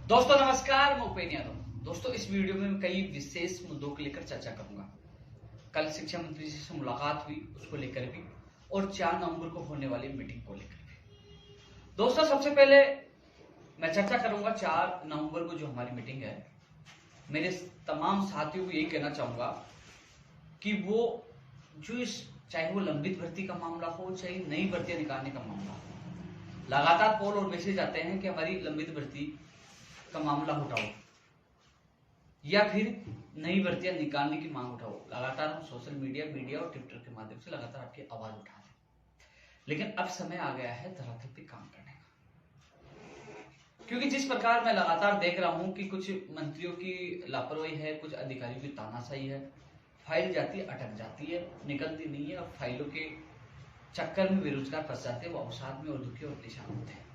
दोस्तों नमस्कार, मैं उपेंद्र यादव। दोस्तों इस वीडियो में मैं कई विशेष मुद्दों को लेकर चर्चा करूंगा। कल शिक्षा मंत्री जी से मुलाकात हुई, उसको लेकर भी, और 4 नवंबर को होने वाली मीटिंग को लेकर भी। दोस्तों सबसे पहले मैं चर्चा करूंगा 4 नवंबर को जो हमारी मीटिंग है। मेरे तमाम साथियों को यही कहना चाहूंगा कि वो जो चाहे वो लंबित भर्ती का मामला हो, चाहे नई भर्तियां निकालने का मामला हो, लगातार कॉल और मैसेज आते हैं कि हमारी लंबित भर्ती का मामला उठाओ या फिर नई भर्तियां निकालने की मांग उठाओ। लगातार हम सोशल मीडिया और ट्विटर के माध्यम से लगातार आपकी आवाज उठा रहे हैं, लेकिन अब समय आ गया है धरातल पे काम करने का। क्योंकि जिस प्रकार मैं लगातार देख रहा हूं कि कुछ मंत्रियों की लापरवाही है, कुछ अधिकारियों की तानाशाही है, फाइल जाती है, अटक जाती है, निकलती नहीं है, और फाइलों के चक्कर में बेरोजगार फंस जाते हैं, वो अवसाद में और दुखी और परेशान होते हैं।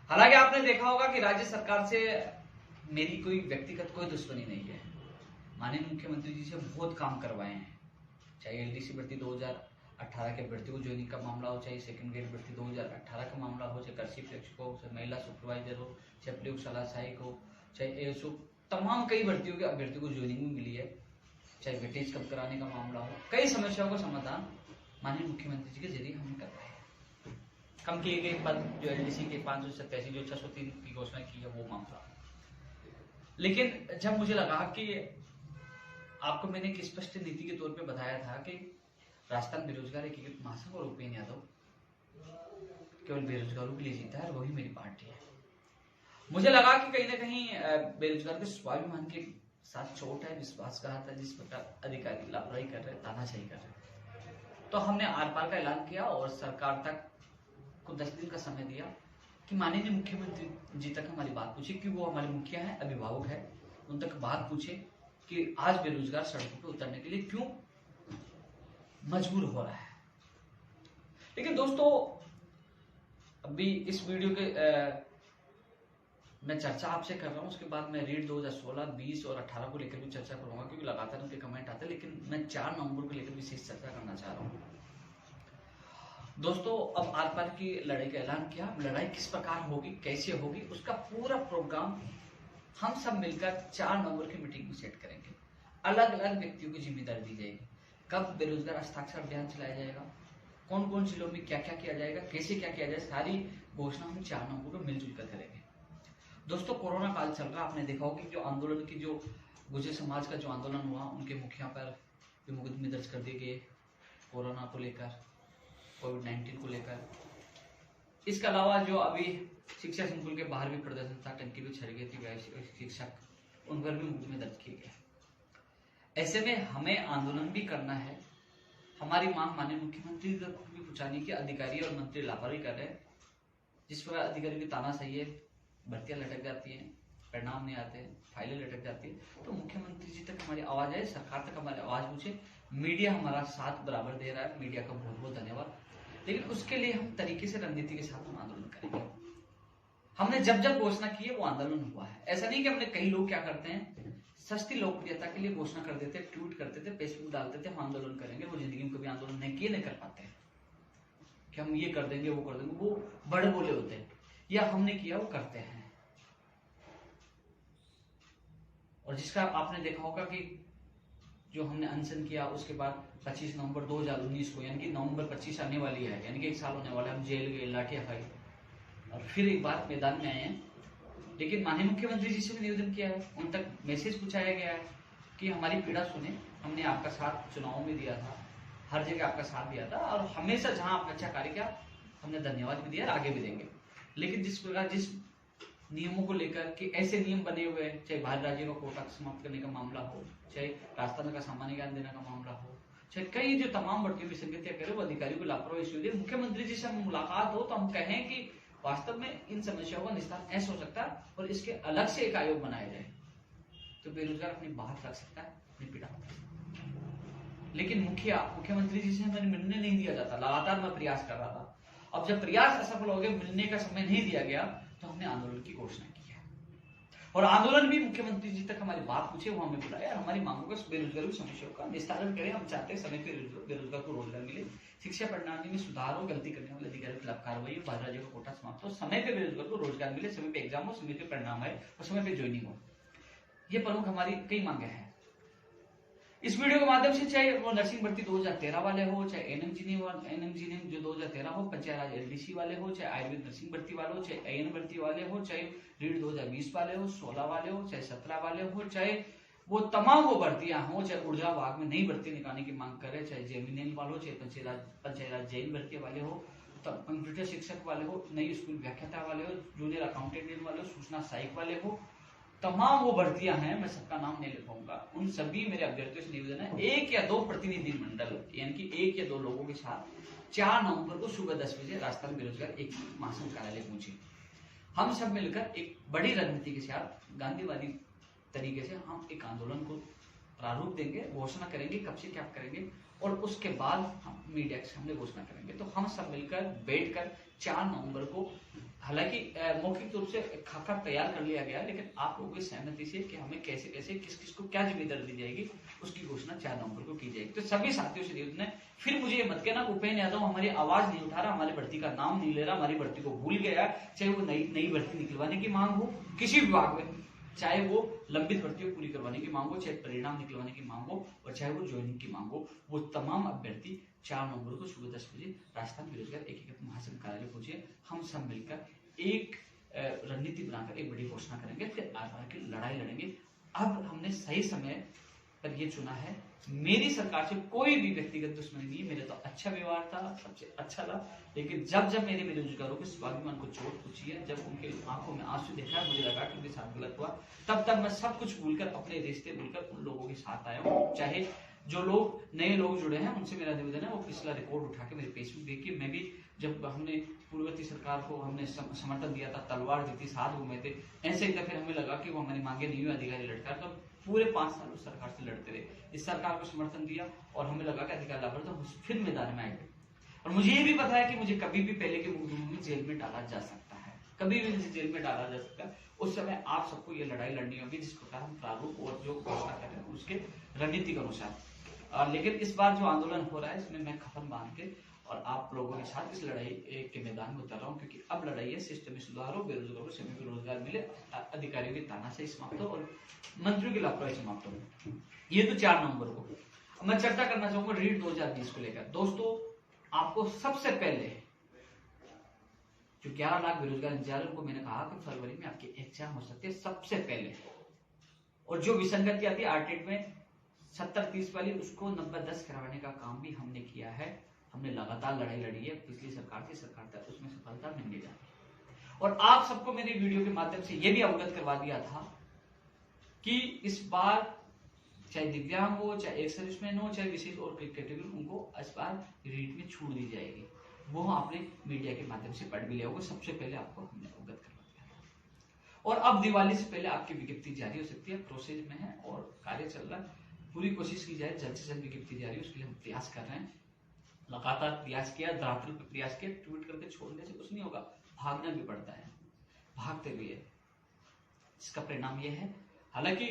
हालांकि आपने देखा होगा कि राज्य सरकार से मेरी कोई व्यक्तिगत कोई दुश्मनी नहीं है। माननीय मुख्यमंत्री जी से बहुत काम करवाए हैं, चाहे एलडीसी भर्ती 2018 के भर्ती को ज्वाइनिंग का मामला हो, चाहे सेकंड ग्रेड भर्ती 2018 का मामला हो, चाहे कृषि शिक्षक हो, चाहे महिला सुपरवाइजर हो, चाहे प्रयोगशाला सहायक हो, चाहे एएसओ, तमाम कई भर्तियों के अभ्यर्थियों को ज्वाइनिंग भी मिली है, चाहे वेटेज कम कराने का मामला हो। कई समस्याओं का समाधान माननीय मुख्यमंत्री जी के जरिए हमने करवाया है। कम किए गए पद जो एलडीसी के 587 जो 603 की घोषणा की है, वो मामला। लेकिन जब मुझे लगा कि आपको मैंने एक स्पष्ट नीति के तौर पे बताया था कि राजस्थान बेरोजगार एकीकृत महासंघ और उपेंद्र यादव केवल बेरोजगारों के लिए जीता है, और वही मेरी पार्टी है। मुझे लगा कि कहीं ना कहीं बेरोजगार के स्वाभिमान के साथ चोट है, विश्वासघात है, जिस प्रकार अधिकारी लापरवाही कर रहे, तानाशाही कर रहे। तो हमने आर पार का ऐलान किया और सरकार तक को 10 दिन का समय दिया कि माननीय मुख्यमंत्री जी तक हमारी बात पूछे, कि वो हमारे मुखिया हैं, अभिभावक हैं, उन तक बात पूछे कि आज बेरोजगार सड़कों पर उतरने के लिए क्यों मजबूर हो रहा है। लेकिन दोस्तों अभी इस वीडियो के मैं चर्चा आपसे कर रहा हूं, उसके बाद मैं रीड 2016, 20 और 18 को लेकर भी चर्चा करूंगा, क्योंकि लगातार उनके कमेंट आते हैं। लेकिन मैं 4 नवंबर को लेकर विशेष चर्चा करना चाह रहा हूं। दोस्तों अब आर पार की लड़ाई का ऐलान किया। लड़ाई किस प्रकार होगी, कैसे होगी, उसका पूरा प्रोग्राम हम सब मिलकर 4 नवंबर की मीटिंग में सेट करेंगे। अलग अलग व्यक्तियों की जिम्मेदारी दी जाएगी। कब बेरोजगार हस्ताक्षर अभियान चलाया जाएगा, कौन कौन जिलों में क्या क्या किया जाएगा, कैसे क्या किया जाए, सारी घोषणा हम 4 नवंबर को मिलजुल कर करेंगे। दोस्तों कोरोना काल चल रहा, आपने देखा होगा कि जो आंदोलन की जो गुर्जर समाज का जो आंदोलन हुआ, उनके मुखिया पर भी मुकदमे दर्ज कर दिए गए कोरोना को लेकर, कोविड-19 को लेकर। इसके अलावा जो अभी शिक्षा संकुल के बाहर भी प्रदर्शन था, टंकी भी छड़ गई थी शिक्षक, उन पर भी मुकदमे दर्ज किए गए। ऐसे में हमें आंदोलन भी करना है। हमारी मांग माननीय मुख्यमंत्री तक भी पहुंचाने की अधिकारी और मंत्री लापरवाही कर रहे हैं। जिस प्रकार अधिकारियों की तानाशाही है, भर्तियां लटक जाती हैं, परिणाम नहीं आते, फाइलें लटक जाती है, तो मुख्यमंत्री जी तक हमारी आवाज है, सरकार तक हमारी आवाज पूछे। मीडिया हमारा साथ बराबर दे रहा है, मीडिया का बहुत बहुत धन्यवाद। लेकिन उसके लिए हम तरीके से, रणनीति के साथ हम आंदोलन करेंगे। हमने जब जब घोषणा की है वो आंदोलन हुआ है। ऐसा नहीं कि हमने, कई लोग क्या करते हैं, सस्ती लोकप्रियता के लिए घोषणा कर देते, ट्वीट करते थे, फेसबुक डालते थे, हम आंदोलन करेंगे। वो जिंदगी में कभी आंदोलन नहीं किए, नहीं कर पाते कि हम ये कर देंगे, वो कर देंगे, वो बड़े बोले होते हैं, या हमने किया वो करते हैं। और जिसका आपने देखा होगा कि जो हमने अनशन किया, उसके बाद 25 नवंबर 2019 को, यानी कि नवंबर 25 आने वाली है, यानी कि 1 साल होने वाला है, हम जेल गए, लाठियां खाई, और फिर एक बार मैदान में आए हैं। लेकिन माननीय मुख्यमंत्री जी से भी निवेदन किया है, उन तक मैसेज पहुंचाया गया है कि हमारी पीड़ा सुने। हमने आपका साथ चुनाव में दिया था, हर जगह आपका साथ दिया था, और हमेशा जहां आपने अच्छा कार्य किया हमने धन्यवाद भी दिया, आगे भी देंगे। लेकिन जिस प्रकार, जिस नियमों को लेकर कि ऐसे नियम बने हुए हैं, चाहे बाहर राज्यों का कोटा समाप्त करने का मामला हो, चाहे राजस्थान का सामान्य ज्ञान देने का मामला हो, चाहे कई जो तमाम भर्तियों की संगतियां करे, वो अधिकारियों को लापरवाही इसलिए। मुख्यमंत्री जी से मुलाकात हो तो हम कहें कि वास्तव में इन समस्याओं का निस्तारण ऐसा हो सकता है, और इसके अलग से एक आयोग बनाया जाए, तो बेरोजगार अपनी बात रख सकता है, अपनी पीड़ा बता सकता है। लेकिन मुख्यमंत्री जी से हमें मिलने नहीं दिया जाता। लगातार मैं प्रयास कर रहा था, अब जब प्रयास असफल हो गए, मिलने का समय नहीं दिया गया, तो हमने आंदोलन की घोषणा की है। और आंदोलन भी मुख्यमंत्री जी तक हमारी बात पूछे, वो हमें बुलाया, हमारी मांगों का, बेरोजगारी की समस्याओं का निस्तारण करें। हम चाहते हैं समय पे बेरोजगार को रोजगार मिले, शिक्षा प्रणाली में सुधार हो, गलती करने वाले अधिकारियों के खिलाफ कार्रवाई हो, बाल राज्यों का कोटा समाप्त हो, समय पे बेरोजगार को रोजगार मिले, समय पे एग्जाम हो, समय पे परिणाम आए और समय पे ज्वाइनिंग हो। ये प्रमुख हमारी कई मांगे हैं। इस वीडियो के माध्यम से चाहे वो नर्सिंग भर्ती 2013 वाले हो, चाहे एनएम इंजीनियरिंग जो 2013 हो, पंचायत राज एलडीसी वाले हो, चाहे आयुर्वेद नर्सिंग भर्ती वाले हो, चाहे एएन भर्ती वाले हो, चाहे रीड 2020 वाले हो, 16 वाले हो, चाहे 17 वाले हो, चाहे वो तमाम वो भर्तियां हो, चाहे ऊर्जा विभाग में नई भर्ती निकालने की मांग करे, चाहे जेमिनियन वाले हो, चाहे पंचायत राज जैन भर्ती वाले हो, कंप्यूटर शिक्षक वाले हो, नई स्कूल व्याख्याता वाले हो, जूनियर अकाउंटेंट वाले हो, सूचना सहायक वाले हो, तमाम वो भर्तियां हैं, मैं सबका नाम नहीं लिखूंगा। उन सभी मेरे अभ्यर्थियों से निवेदन है, 1 या 2 प्रतिनिधि मंडल यानी कि 1 या 2 लोगों के साथ 4 नवंबर को सुबह 10 बजे राजस्थान बेरोजगार एक महासंघ कार्यालय पहुंचे। हम सब मिलकर एक बड़ी रणनीति के साथ गांधीवादी तरीके से हम एक आंदोलन को प्रारूप देंगे, घोषणा करेंगे कब से क्या करेंगे, और उसके बाद हम मीडिया के सामने घोषणा करेंगे। तो हम सब मिलकर बैठकर 4 नवंबर को, हालांकि मौखिक रूप से खाका तैयार कर लिया गया, लेकिन आप लोगों की सहमति से कि हमें कैसे कैसे किस किस को क्या जिम्मेदारी दी जाएगी, उसकी घोषणा 4 नवंबर को की जाएगी। तो सभी साथियों से निवेदन है, फिर मुझे ये मत कहना उपेंद्र यादव हमारी आवाज नहीं उठा रहा, हमारी भर्ती का नाम नहीं ले रहा, हमारी भर्ती को भूल गया, चाहे वो नई भर्ती निकलवाने की मांग हो किसी विभाग में, चाहे वो लंबित भर्तियों पूरी करवाने की मांग हो, चाहे परिणाम निकलवाने की मांग हो, और चाहे वो ज्वाइनिंग की मांग हो, वो तमाम अभ्यर्थी 4 नवंबर को सुबह 10 बजे राजस्थान बेरोजगार एकीकृत महासंघ कार्यालय पहुंचे। हम सब मिलकर एक रणनीति बनाकर एक बड़ी घोषणा करेंगे, फिर आगे की लड़ाई लड़ेंगे। अब हमने सही समय पर ये चुना है। मेरी सरकार से कोई भी व्यक्तिगत दुश्मनी नहीं, मेरे तो अच्छा व्यवहार था, सबसे अच्छा था, लेकिन जब जब मेरे बेरोजगारों के स्वाभिमान को चोट पहुंची है, जब उनके आंखों में आंसू देखा, मुझे लगा कि मेरे साथ गलत हुआ, तब तब मैं सब कुछ भूलकर, अपने रिश्ते भूलकर उन लोगों के साथ आया हूँ। चाहे जो लोग नए लोग जुड़े हैं, उनसे मेरा निवेदन है वो पिछला रिकॉर्ड उठा के मेरे फेसबुक देखिए। मैं भी जब हमने पूर्ववर्ती सरकार को हमने समर्थन दिया था, तलवार दी थी, साथ घूमे थे, ऐसे ही फिर हमें लगा कि वो हमारी मांगे नहीं हुई, अधिकारी लड़का, तो पूरे 5 साल उस सरकार से लड़ते रहे, इस सरकार को समर्थन दिया और हमें लगा कि अधिकार लाभ, तो फिर मैदान में आए। और मुझे ये भी पता है कि मुझे कभी भी पहले के मुकदमों में जेल में डाला जा सकता है, कभी भी मुझे जेल में डाला जा सकता है। उस समय आप सबको ये लड़ाई लड़नी होगी, जिस प्रकार हम प्रारूप और जो घोषणा कर रहे हैं उसके रणनीति के अनुसार। लेकिन इस बार जो आंदोलन हो रहा है, इसमें मैं कफन बांध के और आप लोगों के साथ इस लड़ाई के मैदान में उतर रहा हूँ, क्योंकि अब लड़ाई है सिस्टम में सुधार हो, बेरोजगारों को समय पर रोजगार मिले, अधिकारियों की तानाशाही समाप्त हो और मंत्रियों की लापरवाही समाप्त हो। ये तो 4 नवंबर को। मैं चर्चा करना चाहूंगा रीड 2020 को लेकर। दोस्तों, आपको सबसे पहले जो 11 लाख बेरोजगार इंतजार, उनको मैंने कहा कि फरवरी में आपके एग्जाम हो सकते हैं सबसे पहले, और जो विसंगति आती है आर्टेट में 70-30 वाली, उसको 90-10 करवाने का काम भी हमने किया है। हमने लगातार लड़ाई लड़ी है, पिछली सरकार से सरकार तक उसमें सफलता मिलने जा रही है। और आप सबको मैंने वीडियो के माध्यम से यह भी अवगत करवा दिया था कि इस बार चाहे दिव्यांग हो, चाहे एक सर्विसमैन हो, चाहे विशेष और कैटेगरी, उनको इस बार रीट में छूट दी जाएगी। वो आपने मीडिया के माध्यम से पढ़ भी लिया होगा, सबसे पहले आपको हमने अवगत करवा दिया था। और अब दिवाली से पहले आपकी विज्ञप्ति जारी हो सकती है, प्रोसेस में है और कार्य चल रहा है। पूरी कोशिश की जाए जल्द से जल्द विज्ञप्ति जारी हो, उसके लिए हम प्रयास कर रहे हैं, लगातार प्रयास किया, धरातल पर प्रयास किया। ट्वीट करके छोड़ने से कुछ नहीं होगा, भागना भी पड़ता है, भागते भी है। इसका परिणाम यह है, हालांकि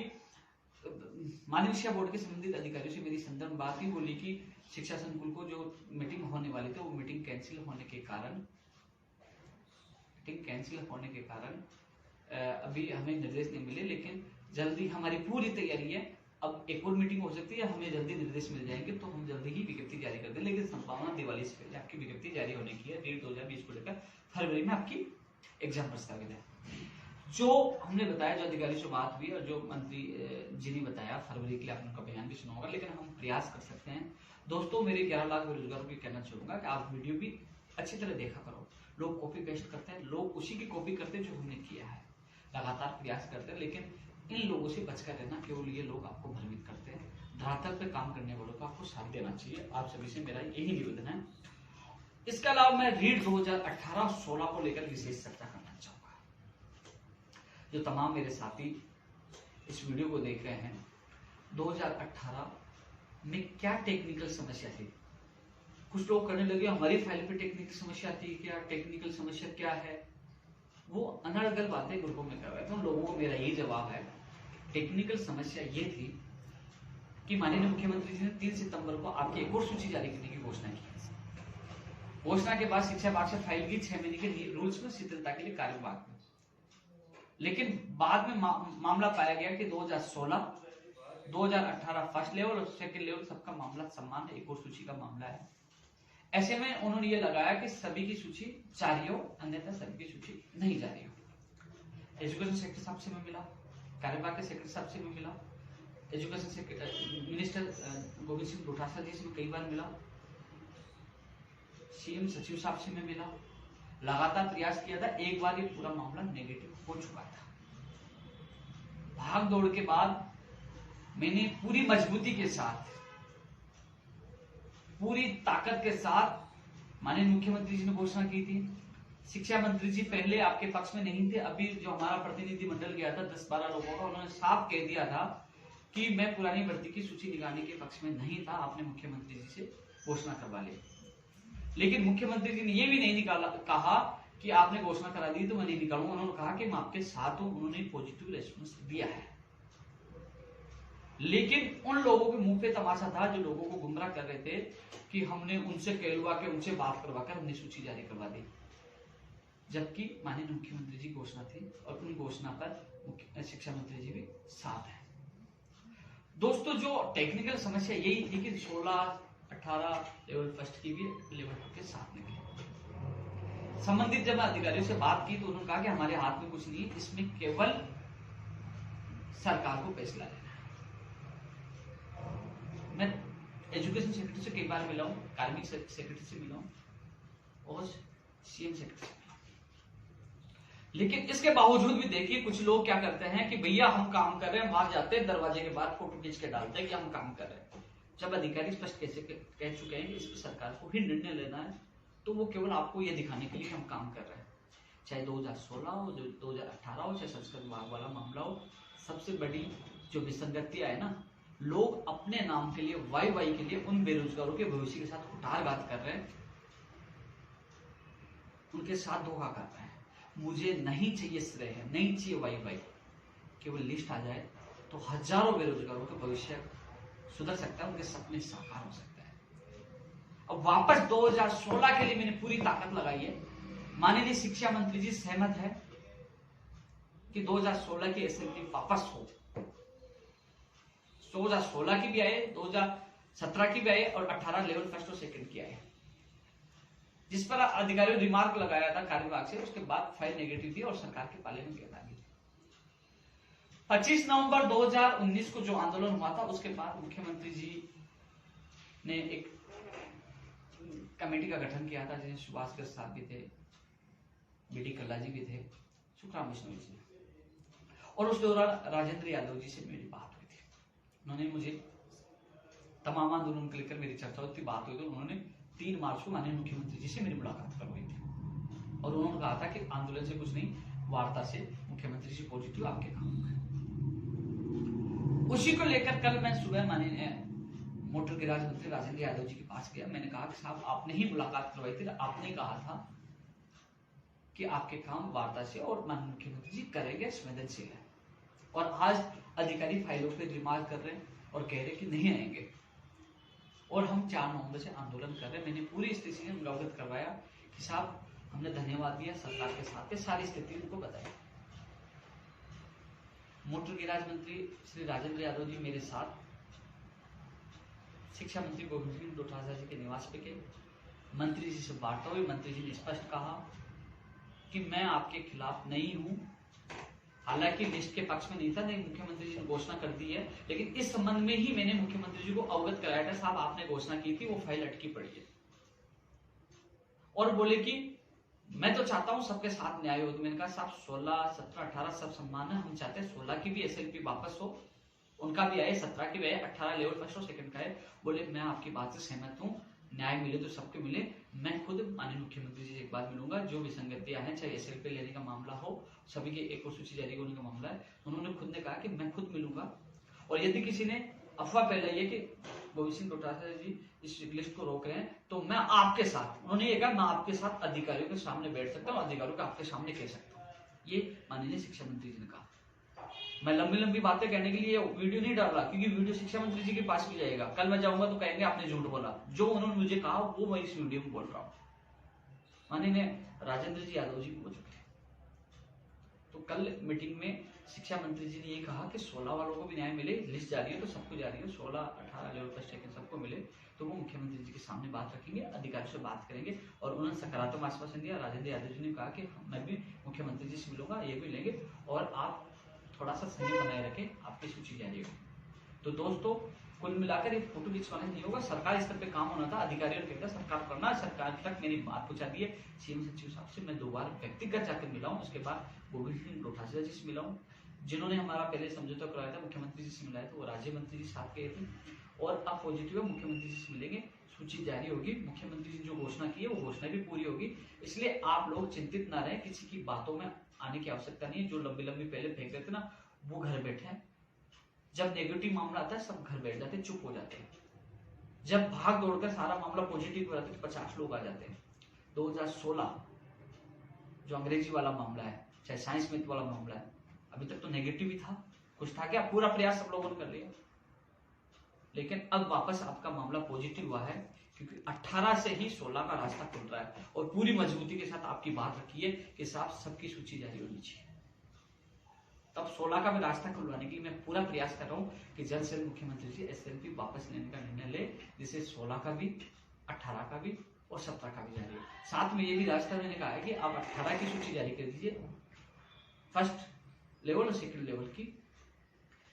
मानवीय शिक्षा बोर्ड के संबंधित अधिकारियों से मेरी संदर्भ बात ही बोली कि शिक्षा संकुल को जो मीटिंग होने वाली थी, वो मीटिंग कैंसिल होने के कारण अभी हमें निर्देश नहीं मिले, लेकिन जल्दी हमारी पूरी तैयारी है। अब एक और मीटिंग हो सकती है, हमें जल्दी निर्देश मिल जाएंगे तो हम जल्दी ही विज्ञप्ति जारी कर दें, लेकिन संभावना दिवाली से पहले आपकी विज्ञप्ति जारी होने की है। डेट 2020 को लेकर फरवरी में आपकी एग्जाम प्रस्तावित है। जो हमने बताया, जो अधिकारी से बात हुई और जो मंत्री जी ने बताया, फरवरी के लिए आपने उनका बयान भी सुना होगा, लेकिन हम प्रयास कर सकते हैं। दोस्तों, मेरे 11 लाख बेरोजगारों को कहना चाहूंगा कि आप वीडियो भी अच्छी तरह देखा करो। लोग कॉपी पेस्ट करते हैं, लोग उसी की कॉपी करते हैं जो हमने किया है, लगातार प्रयास करते हैं, लेकिन इन लोगों से बचकर रहना। केवल ये लोग आपको भ्रमित करते हैं, धरातल पे काम करने वालों को आपको साथ देना चाहिए। आप सभी से मेरा यही निवेदन है। इसके अलावा मैं रीड 2018-16 को लेकर विशेष चर्चा करना चाहूंगा। जो तमाम मेरे साथी इस वीडियो को देख रहे हैं, 2018 में क्या टेक्निकल समस्या थी, कुछ लोग करने लगे हमारी फाइल पे टेक्निकल समस्या थी क्या, टेक्निकल समस्या क्या है, वो अनर्गल बातें ग्रुपों में कर रहे थे। उन लोगों को मेरा यही जवाब है, टेक्निकल समस्या ये थी कि माननीय मुख्यमंत्री जी ने 3 सितंबर को आपकी एक और सूची जारी करने की घोषणा की। घोषणा के बाद शिक्षा विभाग से फाइल की 6 महीने के रूल्स में शिथिलता के लिए कार्य विभाग में, लेकिन बाद में मामला पाया गया कि 2016, 2018 फर्स्ट लेवल और सेकंड लेवल सबका मामला समान है, एक और सूची का मामला है। ऐसे में उन्होंने ये लगाया कि सभी की सूची जारी हो, अन्यथा सभी की सूची नहीं जारी हो। एजुकेशन सेक्रेटरी साहब से मैं मिला, कार्यविभाग के सेक्रेटरी साहब से मैं मिला, एजुकेशन मिनिस्टर गोविंद सिंह डोटासरा जी से मैं कई बार मिला, सीएम सचिव साहब से मैं मिला, लगातार प्रयास किया था। एक बार ये पूरा मामला नेगेटिव हो चुका था। भाग दौड़ के बाद मैंने पूरी मजबूती के साथ, पूरी ताकत के साथ माननीय मुख्यमंत्री जी ने घोषणा की थी। शिक्षा मंत्री जी पहले आपके पक्ष में नहीं थे। अभी जो हमारा प्रतिनिधिमंडल गया था 10-12 लोगों का, उन्होंने साफ कह दिया था कि मैं पुरानी भर्ती की सूची निकालने के पक्ष में नहीं था, आपने मुख्यमंत्री जी से घोषणा करवा ली। लेकिन मुख्यमंत्री जी ने यह भी नहीं निकाला, कहा कि आपने घोषणा करा दी तो मैं नहीं निकालूंगा। उन्होंने कहा कि मैं आपके साथ हूं। उन्होंने पॉजिटिव रेस्पॉन्स दिया है। लेकिन उन लोगों के मुंह पे तमाशा था जो लोगों को गुमराह कर रहे थे कि हमने उनसे कहलवा के, उनसे बात करवा कर हमने सूची जारी करवा दी, जबकि माननीय मुख्यमंत्री जी घोषणा थी और उन घोषणा पर शिक्षा मंत्री जी भी साथ है। दोस्तों, जो टेक्निकल समस्या यही थी कि 16-18 लेवल फर्स्ट की भी लेवल के साथ निकले। संबंधित जब अधिकारियों से बात की तो उन्होंने कहा कि हमारे हाथ में कुछ नहीं है, इसमें केवल सरकार को फैसला लेना है। मैं एजुकेशन सेक्रेटरी से कई बार मिला हूं, कार्मिक सेक्रेटरी से मिला हूं और सीएम सेक्रेटरी से मिला हूं। लेकिन इसके बावजूद भी देखिए कुछ लोग क्या करते हैं कि भैया हम काम कर रहे हैं, वहां जाते हैं दरवाजे के बाद फोटो खींच के डालते हैं कि हम काम कर रहे हैं। जब अधिकारी स्पष्ट कैसे कह चुके हैं कि इस पर सरकार को ही निर्णय लेना है, तो वो केवल आपको ये दिखाने के लिए हम काम कर रहे हैं। चाहे 2016 हो, 2018 हो, चाहे संस्कृत विभाग वाला मामला हो, सबसे बड़ी जो विसंगतियां है ना, लोग अपने नाम के लिए, वाई के लिए उन बेरोजगारों के भविष्य के साथ कुठारघात कर रहे हैं, उनके साथ धोखा कर रहे हैं। मुझे नहीं चाहिए श्रेय है, नहीं चाहिए वाई, केवल लिस्ट आ जाए तो हजारों बेरोजगारों का भविष्य सुधर सकता है, उनके सपने साकार हो सकता है। अब वापस 2016 के लिए मैंने पूरी ताकत लगाई है। माननीय शिक्षा मंत्री जी सहमत है कि 2016 की एसएलपी वापस हो। 2016 की भी आए, 2017 की भी आए और 18 लेवल फर्स्ट और सेकंड की आए, जिस पर अधिकारियों ने रिमार्क लगाया था कार्य विभाग से। उसके बाद फाइल नेगेटिव थी और सरकार के पाले में गया था। 25 नवंबर 2019 को जो आंदोलन हुआ था, उसके बाद मुख्यमंत्री जी ने एक कमेटी का गठन किया था, जिसमें सुभाष गर्ग साहब भी थे, बीडी कल्ला जी भी थे, सुखराम विष्णु जी, और उस दौरान राजेंद्र यादव जी से मेरी बात हुई थी। उन्होंने मुझे तमाम आंदोलन को लेकर मेरी चर्चा हुई थी, बात हुई थी। उन्होंने 3 मार्च को माननीय मुख्यमंत्री जी से मेरी मुलाकात करवाई थी और उन्होंने कहा था कि आंदोलन से कुछ नहीं, वार्ता से मुख्यमंत्री जी पॉजिटिव आपके काम होंगे। उसी को लेकर कल मैं सुबह माननीय मोटर गिराज मंत्री राजेंद्र यादव जी के पास गया। मैंने कहा कि साहब, आपने ही मुलाकात करवाई थी, आपने कहा था कि आपके काम वार्ता से और माननीय मुख्यमंत्री जी करेंगे, संवेदनशील है। और आज अधिकारी फाइलों पे रिमार्क कर रहे हैं और कह रहे कि नहीं आएंगे, और हम 4 नवंबर से आंदोलन कर रहे हैं। मैंने पूरी स्थिति से अवगत करवाया कि साहब, हमने धन्यवाद दिया, सरकार के साथ सारी स्थिति उनको बताई। मोटर गिराज मंत्री श्री राजेंद्र यादव जी मेरे साथ शिक्षा मंत्री गोविंद सिंह डोटासरा जी के निवास पे गए। मंत्री जी से वार्ता हुई। मंत्री जी ने स्पष्ट कहा कि मैं आपके खिलाफ नहीं हूं। हालांकि लिस्ट के पक्ष में नहीं था, नहीं, मुख्यमंत्री जी ने घोषणा कर दी है, लेकिन इस संबंध में ही मैंने मुख्यमंत्री जी को अवगत कराया था, साहब आपने घोषणा की थी, वो फाइल अटकी पड़ी है। और बोले कि मैं तो चाहता हूं सबके साथ न्याय हो। तो मैंने कहा साहब, 16, 17, 18 सब सम्मान है, हम चाहते हैं 16 की भी एसएलपी वापस हो, उनका भी आए, 17 की भी आए, 18 लेवल फर्स्ट और सेकंड का है। बोले मैं आपकी बात से सहमत हूं, न्याय मिले तो सबके मिले। मैं खुद माननीय मुख्यमंत्री जी से एक बार मिलूंगा, जो विसंगतियां हैं, चाहे एसएलपी लेने का मामला हो, सभी के एक और सूची जारी होने का मामला है, उन्होंने खुद ने कहा कि मैं खुद मिलूंगा। और यदि किसी ने अफवाह फैलाई है कि गोविंद सिंह डोटासरा जी इस लिस्ट को रोक रहे हैं, तो मैं आपके साथ, उन्होंने ये कहा, मैं आपके साथ अधिकारियों के सामने बैठ सकता हूँ, अधिकारियों को आपके सामने कह सकता हूँ। ये माननीय शिक्षा मंत्री जी ने कहा। मैं लंबी लंबी बातें कहने के लिए वीडियो नहीं डाल रहा, क्योंकि वीडियो शिक्षा मंत्री जी के पास भी जाएगा। कल मैं जाऊंगा तो कहेंगे आपने झूठ बोला, जो उन्होंने मुझे कहा वो मैं इस वीडियो में बोल रहा हूँ। माननीय राजेंद्र जी यादव जी बोल चुके थे। तो कल मीटिंग में शिक्षा मंत्री जी ने ये कहा कि 16 वालों को भी न्याय मिले, लिस्ट जारी है तो सबको जारी है, 16, 18 लेवल फर्स्ट सेकंड सबको मिले, तो वो मुख्यमंत्री जी के सामने बात रखेंगे, अधिकारियों से बात करेंगे। और उन्होंने सकारात्मक आश्वासन दिया। राजेंद्र यादव जी ने कहा कि मैं भी मुख्यमंत्री जी से मिलूंगा, ये भी लेंगे, और आप थोड़ा सा संयम बनाए रखें, आपकी सूची जारी होगी। तो दोस्तों कुल मिलाकर ये फोटो खिंचवाना नहीं होगा, सरकार स्तर पे काम होना था, अधिकारियों ने कहा सरकार करना, सरकार तक मेरी बात पहुंचा दी है। सीएम सचिव साहब से मैं 2 बार व्यक्तिगत जाकर मिला हूँ, उसके बाद गोविंद सिंह डोटासरा जी से मिला हूँ, जिन्होंने हमारा पहले समझौता करवाया था, मुख्यमंत्री जी से मिलाया था, वो राज्य मंत्री जी साथ गए थे। और अब पॉजिटिव है, मुख्यमंत्री जी से मिलेंगे, सूची जारी होगी, मुख्यमंत्री जी जो घोषणा की है वो घोषणा भी पूरी होगी। इसलिए आप लोग चिंतित ना रहे, किसी की बातों में आने की आवश्यकता नहीं है। जो लंबी लंबी पहले फेंक रहे थे ना, वो घर बैठे हैं। जब नेगेटिव मामला आता है सब घर बैठ जाते हैं, चुप हो जाते हैं। जब भाग दौड़कर सारा मामला पॉजिटिव हो जाता है तो 50 लोग आ जाते हैं। 2016 जो अंग्रेजी वाला मामला है, चाहे साइंस मैथ वाला मामला है, अभी तक तो नेगेटिव ही था, कुछ था क्या? पूरा प्रयास सब लोगों ने कर लिया। लेकिन अब वापस आपका मामला पॉजिटिव हुआ है, क्योंकि 18 से ही 16 का रास्ता खुल रहा है, और पूरी मजबूती के साथ आपकी बात रखी है कि साहब सबकी सूची जारी होनी चाहिए। तब 16 का भी रास्ता खुलवाने के लिए मैं पूरा प्रयास कर रहा हूं कि जल्द से जल्द मुख्यमंत्री जी एसएलपी वापस लेने का निर्णय ले, जिससे 16 का भी, 18 का भी और 17 का भी जारी हो। साथ में ये भी रास्ता मैंने कहा है कि आप 18 की सूची जारी कर दीजिए, फर्स्ट लेवल और सेकंड लेवल की।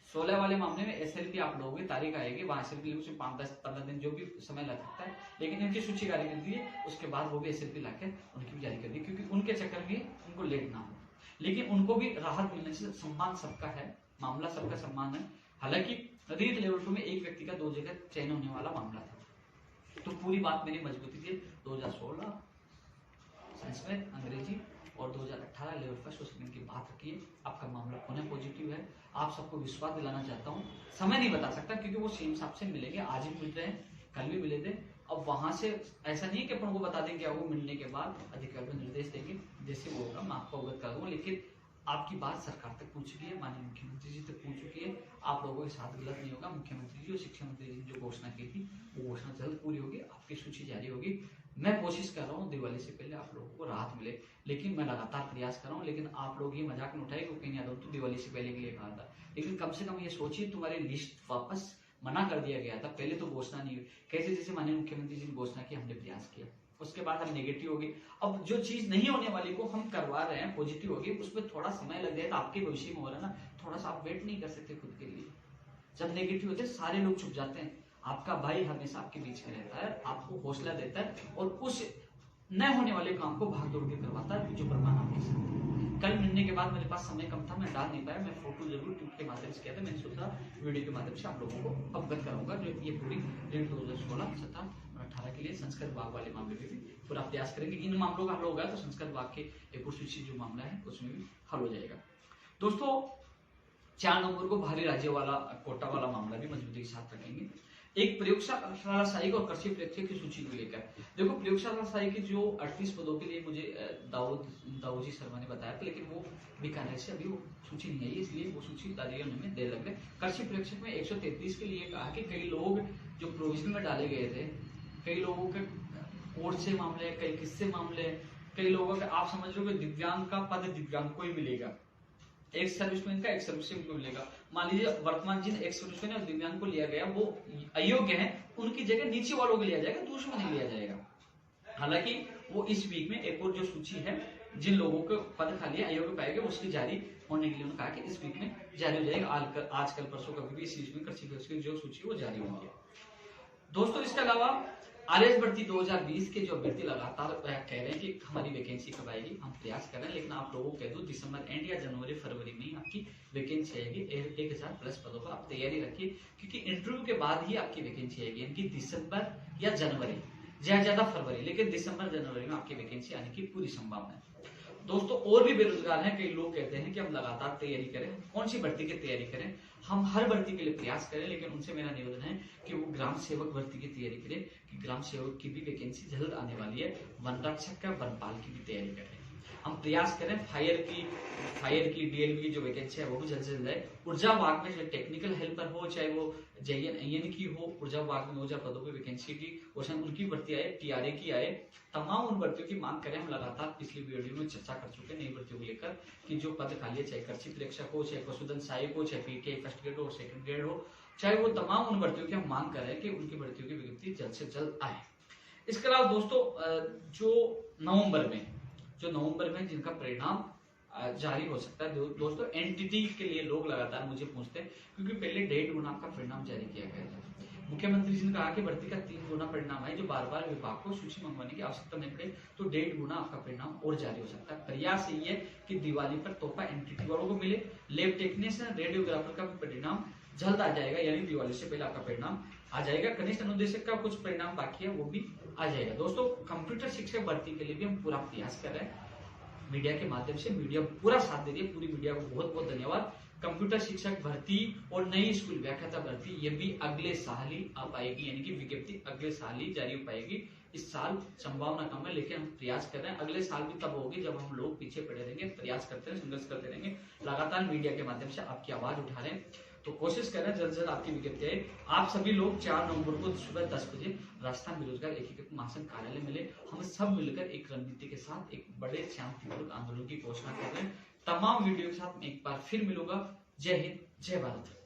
16 वाले मामले में एसएलपी आप लोगों की तारीख आएगी, वहां एसएलपी लेवल से 5, 10, 15 दिन जो भी समय लग सकता है, लेकिन इनकी सूची जारी कर दीजिए, उसके बाद वो भी एसएलपी लाकर उनकी भी जारी कर दी, क्योंकि उनके चक्कर में उनको लेट ना हो। लेकिन उनको भी राहत मिलने से, सम्मान सबका है, मामला सबका सम्मान है। हालांकि रीड लेवल 2 में एक व्यक्ति का 2 जगह चयन होने वाला मामला था, तो पूरी बात मेरी मजबूती थी। 2016 संस्कृत अंग्रेजी और 2018 लेवल फर्स्ट और सेकंड की बात रखी है। आपका मामला पुनः पॉजिटिव है। आप सबको विश्वास दिलाना चाहता हूँ, समय नहीं बता सकता क्योंकि वो सीएम साहब से मिलेंगे, आज भी मिल रहे हैं, कल भी मिले थे। अब वहां से ऐसा नहीं है कि अपन को बता देंगे, वो मिलने के बाद अधिकारी को निर्देश देंगे, जैसे वो होगा मैं आपको अवगत करूंगा। लेकिन आपकी बात सरकार तक पहुंच चुकी है, माननीय मुख्यमंत्री जी तक पहुंच चुकी है। आप लोगों के साथ गलत नहीं होगा। मुख्यमंत्री जी और शिक्षा मंत्री जी ने जो घोषणा की थी वो घोषणा जल्द पूरी होगी, आपकी सूची जारी होगी। मैं कोशिश कर रहा हूँ दिवाली से पहले आप लोगों को राहत मिले, लेकिन मैं लगातार प्रयास कर रहा हूँ। लेकिन आप लोग ये मजाक न उठाए क्योंकि यादव तो दिवाली से पहले के लिए कहा था, लेकिन कम से कम ये सोचिए तुम्हारी लिस्ट वापस मना कर दिया गया था, पहले तो घोषणा नहीं हुई। कैसे जैसे माननीय मुख्यमंत्री जी ने घोषणा की, हमने प्रयास किया, उसके बाद हम नेगेटिव हो गए। अब जो चीज नहीं होने वाली को हम करवा रहे हैं, पॉजिटिव हो गई, उसमें थोड़ा समय लग जाएगा, आपके भविष्य में हो रहा है ना, थोड़ा सा आप वेट नहीं कर सकते खुद के लिए। जब नेगेटिव होते सारे लोग छुप जाते हैं, आपका भाई हमेशा आपके बीच में रहता है, आपको हौसला देता है और उस न होने वाले काम को भाग दौड़ के करवाता है, जो प्रमाण आप देख सकते हैं। कल मिलने के बाद मेरे पास समय कम था, मैं डाल नहीं पाया, मैं फोटो जरूर ट्वीट के माध्यम से किया था। मैंने सोचा वीडियो के माध्यम से आप लोगों को अवगत कराऊंगा, जो ये पूरी 2016, 17 और 18 के लिए संस्कृत विभाग वाले मामले में भी पूरा प्रयास करेंगे। इन मामलों का हल होगा तो संस्कृत विभाग के एक सूची जो मामला है उसमें भी हल हो जाएगा। दोस्तों 4 नंबर को भारी राज्य वाला कोटा वाला मामला भी मजबूती के साथ रखेंगे। एक प्रयोगशाला सहायक और कृषि प्रेक्षक की सूची को लेकर, देखो प्रयोगशाला सहायक की जो 38 पदों के लिए मुझे दाऊजी शर्मा ने बताया था, लेकिन वो बीकानेर से अभी वो सूची नहीं आई, इसलिए वो सूची जारी होने में देर लग रही। कृषि प्रेक्षक में 133 के लिए कहा कि कई लोग जो प्रोविजन में डाले गए थे, कई लोगों के कोर्ट से मामले, कई किस्से मामले, कई लोगों के आप समझ लो कि दिव्यांग का पद दिव्यांग को ही मिलेगा, एक सर्विसमैन का एक सर्विसमैन को मिलेगा। मान लीजिए वर्तमान जिन एक सर्विसमैन और दिव्यांग को लिया गया वो अयोग्य है, उनकी जगह नीचे वालों को लिया जाएगा, दूसरों को नहीं लिया जाएगा। हालांकि वो इस वीक में एक और जो सूची है जिन लोगों को पद खाली अयोग्य पाए गए उसकी जारी होने के लिए उन्होंने कहा कि इस वीक में जारी हो जाएगा। आजकल परसों कभी भी इस वीक में कृषि जो सूची वो जारी होगी। दोस्तों इसके अलावा आरएस भर्ती 2020 के जो अभ्यर्थी लगातार कह रहे हैं कि हमारी वैकेंसी कब आएगी, हम प्रयास कर रहे हैं, लेकिन आप लोगों को कह दो दिसंबर एंड या जनवरी फरवरी में आपकी वैकेंसी आएगी। 1000 प्लस पदों पर आप तैयारी रखिए, क्योंकि इंटरव्यू के बाद ही आपकी वैकेंसी आएगी, इनकी दिसंबर या जनवरी, ज्यादा फरवरी, लेकिन दिसंबर जनवरी में आपकी वैकेंसी आने की पूरी संभावना है। दोस्तों और भी बेरोजगार हैं, कई लोग कहते हैं कि हम लगातार तैयारी करें, कौन सी भर्ती की तैयारी करें, हम हर भर्ती के लिए प्रयास करें, लेकिन उनसे मेरा निवेदन है कि वो ग्राम सेवक भर्ती की तैयारी करें, कि ग्राम सेवक की भी वैकेंसी जल्द आने वाली है। वन रक्षक का, वनपाल की भी तैयारी करें। हम प्रयास करें फायर की डीएलवी की जो वैकेंसी है वो भी जल्द से जल्द है। ऊर्जा विभाग में चाहे टेक्निकल हेल्पर हो, चाहे वो जेएन की हो, ऊर्जा विभाग में 2000 पदों की वैकेंसी की और उनकी भर्ती आए, टीआरए की आए, तमाम उन भर्तियों की मांग करें। हम लगातार पिछली वीडियो में चर्चा कर चुके हैं नई भर्तियों को लेकर कि जो पद खाली है, चाहे कृषि प्रेक्षक हो, चाहे पशुधन सहायक हो, चाहे पीटीआई फर्स्ट ग्रेड हो, सेकंड ग्रेड हो, चाहे वो तमाम उन भर्तियों की हम मांग कर रहे हैं कि उनकी भर्तियों की विज्ञप्ति जल्द से जल्द आए। इसके अलावा दोस्तों जो नवंबर में जिनका परिणाम जारी हो सकता है दोस्तों, एनटीटी के लिए लोग लगातार मुझे पूछते हैं क्योंकि पहले 1.5 गुना आपका परिणाम जारी किया गया था। मुख्यमंत्री जी ने कहा कि भर्ती का 3 गुना परिणाम है, जो बार बार विभाग को सूची मंगवाने की आवश्यकता नहीं पड़े तो 1.5 गुना आपका परिणाम और जारी हो सकता है। प्रयास यही है कि दिवाली पर तोहफा एनटीटी वालों को मिले। लैब टेक्नीशियन, रेडियोग्राफर का भी परिणाम जल्द आ जाएगा, यानी दिवाली से पहले आपका परिणाम आ जाएगा। कनिष्ठ अनुदेशक का कुछ परिणाम बाकी है, वो भी आ जाएगा। दोस्तों कंप्यूटर शिक्षक भर्ती के लिए भी हम पूरा प्रयास कर रहे हैं मीडिया के माध्यम से। मीडिया पूरा साथ दे रही है, पूरी मीडिया को बहुत बहुत धन्यवाद। कंप्यूटर शिक्षक भर्ती और नई स्कूल व्याख्याता भर्ती ये भी अगले साल ही आ पाएगी, यानी कि विज्ञप्ति अगले साल ही जारी हो पाएगी। इस साल संभावना कम है, लेकिन हम प्रयास कर रहे हैं। अगले साल भी तब होगी जब हम लोग पीछे पड़े रहेंगे, प्रयास करते रहे, संघर्ष करते रहेंगे, लगातार मीडिया के माध्यम से आपकी आवाज उठा रहे हैं। तो कोशिश कर रहे हैं जल्द से जल्द आपकी विज्ञप्ति आए। आप सभी लोग 4 नवंबर को सुबह 10 बजे राजस्थान बेरोजगार एकीकृत महासंघ कार्यालय मिले। हम सब मिलकर एक रणनीति के साथ एक बड़े शांतिपूर्वक आंदोलन की घोषणा कर रहे हैं। तमाम वीडियो के साथ मैं एक बार फिर मिलूंगा। जय हिंद, जय भारत।